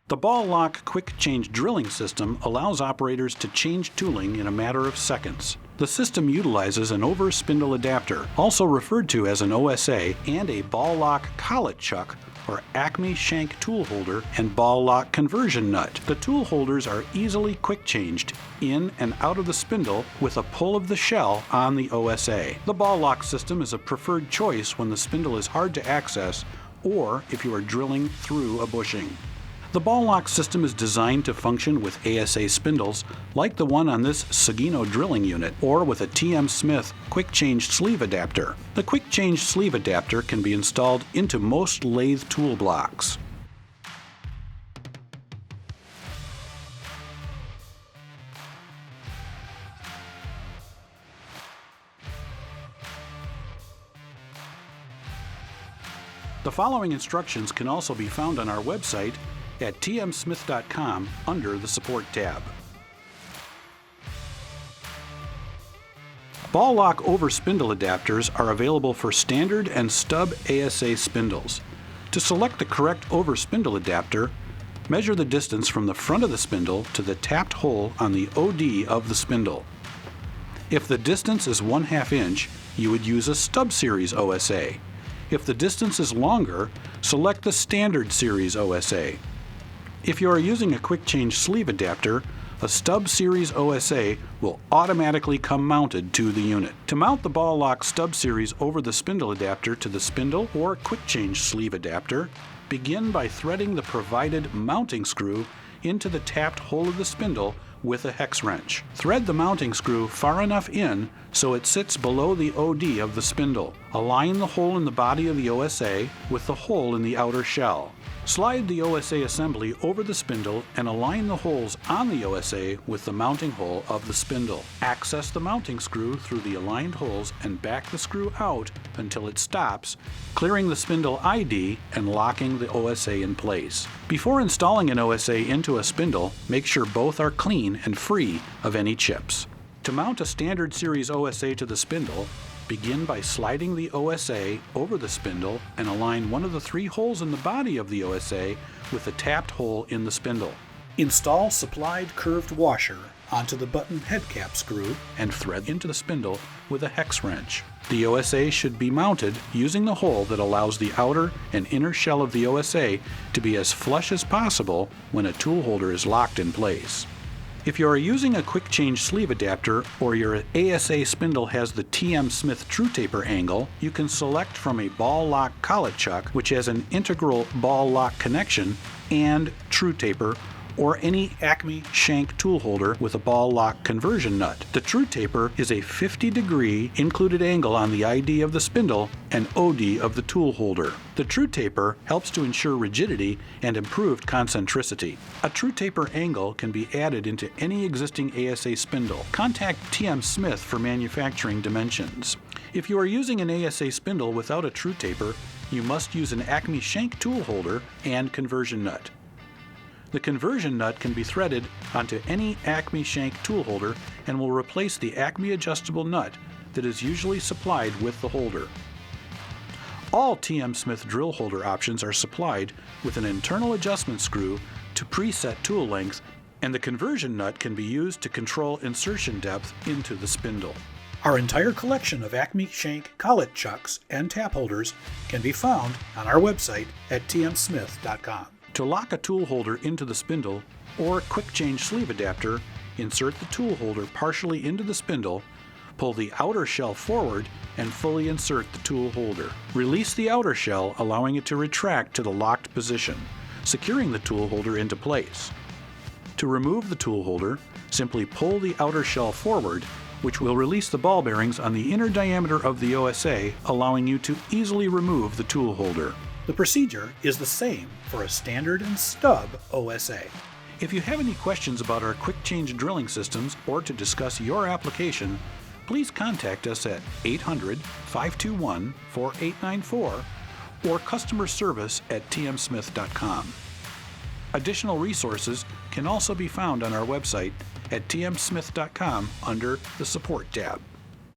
The ball lock quick change drilling system allows operators to change tooling in a matter of seconds. The system utilizes an over-spindle adapter, also referred to as an OSA, and a ball lock collet chuck or Acme shank tool holder and ball lock conversion nut. The tool holders are easily quick changed in and out of the spindle with a pull of the shell on the OSA. The ball lock system is a preferred choice when the spindle is hard to access or if you are drilling through a bushing. The ball lock system is designed to function with ASA spindles like the one on this Sugino drilling unit or with a TM Smith quick change sleeve adapter. The quick change sleeve adapter can be installed into most lathe tool blocks. The following instructions can also be found on our website at tmsmith.com under the Support tab. Ball lock over-spindle adapters are available for standard and stub ASA spindles. To select the correct over-spindle adapter, measure the distance from the front of the spindle to the tapped hole on the OD of the spindle. If the distance is 1/2 inch, you would use a stub series OSA. If the distance is longer, select the standard series OSA. If you are using a quick change sleeve adapter, a stub series OSA will automatically come mounted to the unit. To mount the ball lock stub series over the spindle adapter to the spindle or quick change sleeve adapter, begin by threading the provided mounting screw into the tapped hole of the spindle with a hex wrench. Thread the mounting screw far enough in so it sits below the OD of the spindle. Align the hole in the body of the OSA with the hole in the outer shell. Slide the OSA assembly over the spindle and align the holes on the OSA with the mounting hole of the spindle. Access the mounting screw through the aligned holes and back the screw out until it stops, clearing the spindle ID and locking the OSA in place. Before installing an OSA into a spindle, make sure both are clean and free of any chips. To mount a standard series OSA to the spindle, begin by sliding the OSA over the spindle and align one of the 3 holes in the body of the OSA with the tapped hole in the spindle. Install supplied curved washer onto the button head cap screw and thread into the spindle with a hex wrench. The OSA should be mounted using the hole that allows the outer and inner shell of the OSA to be as flush as possible when a tool holder is locked in place. If you are using a quick change sleeve adapter or your ASA spindle has the TM Smith True Taper angle, you can select from a ball lock collet chuck which has an integral ball lock connection and True Taper, or any Acme shank tool holder with a ball lock conversion nut. The True Taper is a 50-degree included angle on the ID of the spindle and OD of the tool holder. The True Taper helps to ensure rigidity and improved concentricity. A True Taper angle can be added into any existing ASA spindle. Contact TM Smith for manufacturing dimensions. If you are using an ASA spindle without a True Taper, you must use an Acme shank tool holder and conversion nut. The conversion nut can be threaded onto any Acme shank tool holder and will replace the Acme adjustable nut that is usually supplied with the holder. All TM Smith drill holder options are supplied with an internal adjustment screw to preset tool length, and the conversion nut can be used to control insertion depth into the spindle. Our entire collection of Acme shank collet chucks and tap holders can be found on our website at tmsmith.com. To lock a tool holder into the spindle or quick change sleeve adapter, insert the tool holder partially into the spindle, pull the outer shell forward, and fully insert the tool holder. Release the outer shell, allowing it to retract to the locked position, securing the tool holder into place. To remove the tool holder, simply pull the outer shell forward, which will release the ball bearings on the inner diameter of the OSA, allowing you to easily remove the tool holder. The procedure is the same for a standard and stub OSA. If you have any questions about our quick change drilling systems or to discuss your application, please contact us at 800-521-4894 or customer service at tmsmith.com. Additional resources can also be found on our website at tmsmith.com under the Support tab.